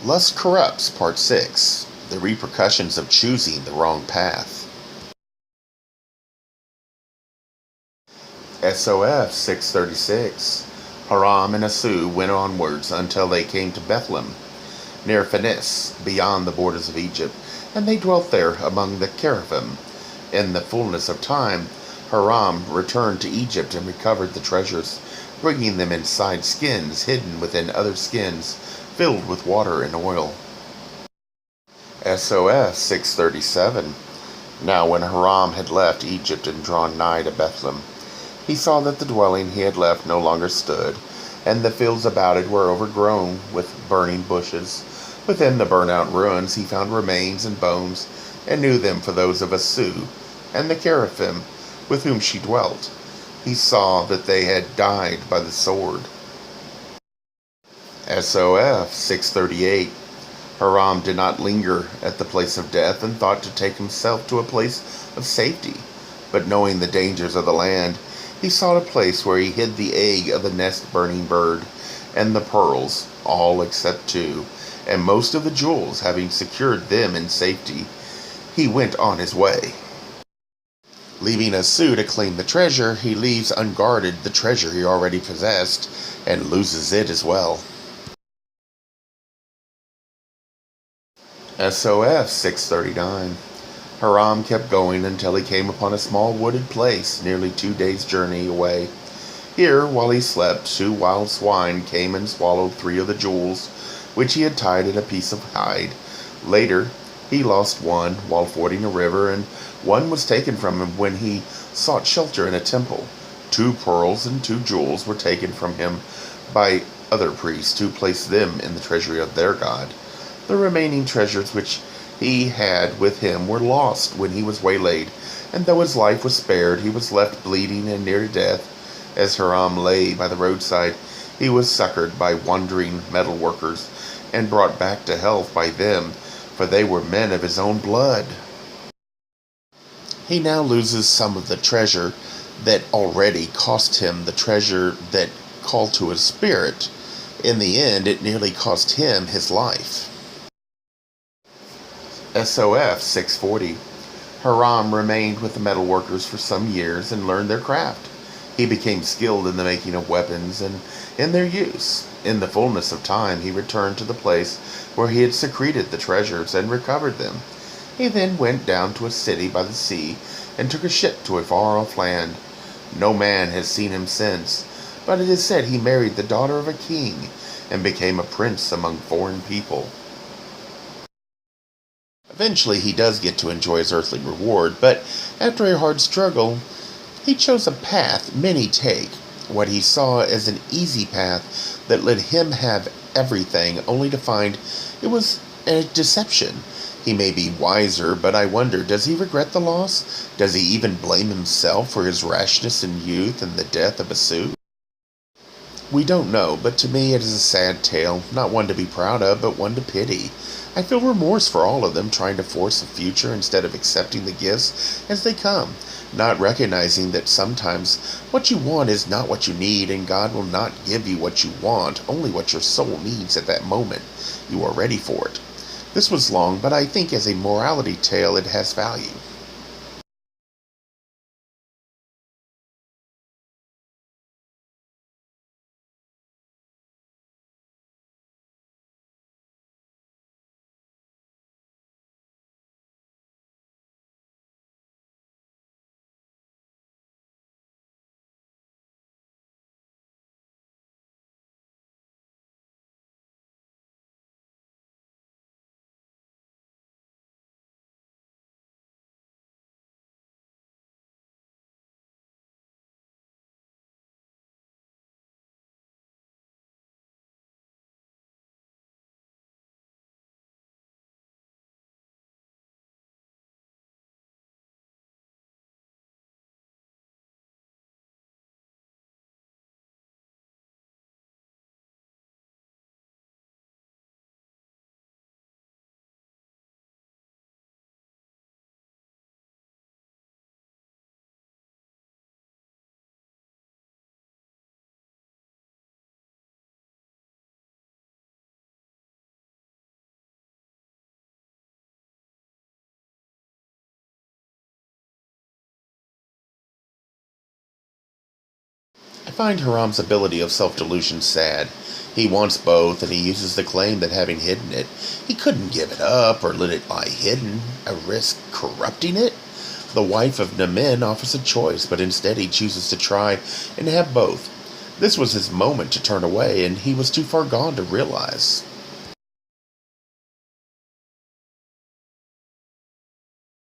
Lust Corrupts, Part 6. The Repercussions of Choosing the Wrong Path. SOF 636. Haram and Asu went onwards until they came to Bethlehem, near Phoenice, beyond the borders of Egypt, and they dwelt there among the Cherubim. In the fullness of time, Haram returned to Egypt and recovered the treasures, bringing them inside skins hidden within other skins, filled with water and oil. SOS 637. Now when Haram had left Egypt and drawn nigh to Bethlehem, he saw that the dwelling he had left no longer stood, and the fields about it were overgrown with burning bushes. Within the burnt-out ruins he found remains and bones, and knew them for those of Asu, and the Cherubim with whom she dwelt. He saw that they had died by the sword. SOF 638. Haram did not linger at the place of death, and thought to take himself to a place of safety. But knowing the dangers of the land, he sought a place where he hid the egg of the nest-burning bird, and the pearls, all except two, and most of the jewels, having secured them in safety, he went on his way. Leaving Asu to claim the treasure, he leaves unguarded the treasure he already possessed, and loses it as well. SOF 639. Haram kept going until he came upon a small wooded place nearly 2 days' journey away. Here, while he slept, 2 wild swine came and swallowed 3 of the jewels, which he had tied in a piece of hide. Later, he lost one while fording a river, and one was taken from him when he sought shelter in a temple. 2 pearls and 2 jewels were taken from him by other priests who placed them in the treasury of their god. The remaining treasures which he had with him were lost when he was waylaid, and though his life was spared, he was left bleeding and near to death. As Haram lay by the roadside, he was succored by wandering metal workers, and brought back to health by them, for they were men of his own blood. He now loses some of the treasure that already cost him the treasure that called to his spirit. In the end, it nearly cost him his life. SOF 640. Haram remained with the metalworkers for some years and learned their craft. He became skilled in the making of weapons and in their use. In the fullness of time, he returned to the place where he had secreted the treasures and recovered them. He then went down to a city by the sea and took a ship to a far-off land. No man has seen him since, but it is said he married the daughter of a king and became a prince among foreign people. Eventually, he does get to enjoy his earthly reward, but after a hard struggle, he chose a path many take, what he saw as an easy path that let him have everything, only to find it was a deception. He may be wiser, but I wonder, does he regret the loss? Does he even blame himself for his rashness in youth and the death of Asu? We don't know, but to me it is a sad tale, not one to be proud of, but one to pity. I feel remorse for all of them trying to force a future instead of accepting the gifts as they come, not recognizing that sometimes what you want is not what you need, and God will not give you what you want, only what your soul needs at that moment. You are ready for it. This was long, but I think as a morality tale it has value. I find Hiram's ability of self-delusion sad. He wants both, and he uses the claim that having hidden it, he couldn't give it up or let it lie hidden, a risk corrupting it. The wife of Namin offers a choice, but instead he chooses to try and have both. This was his moment to turn away, and he was too far gone to realize.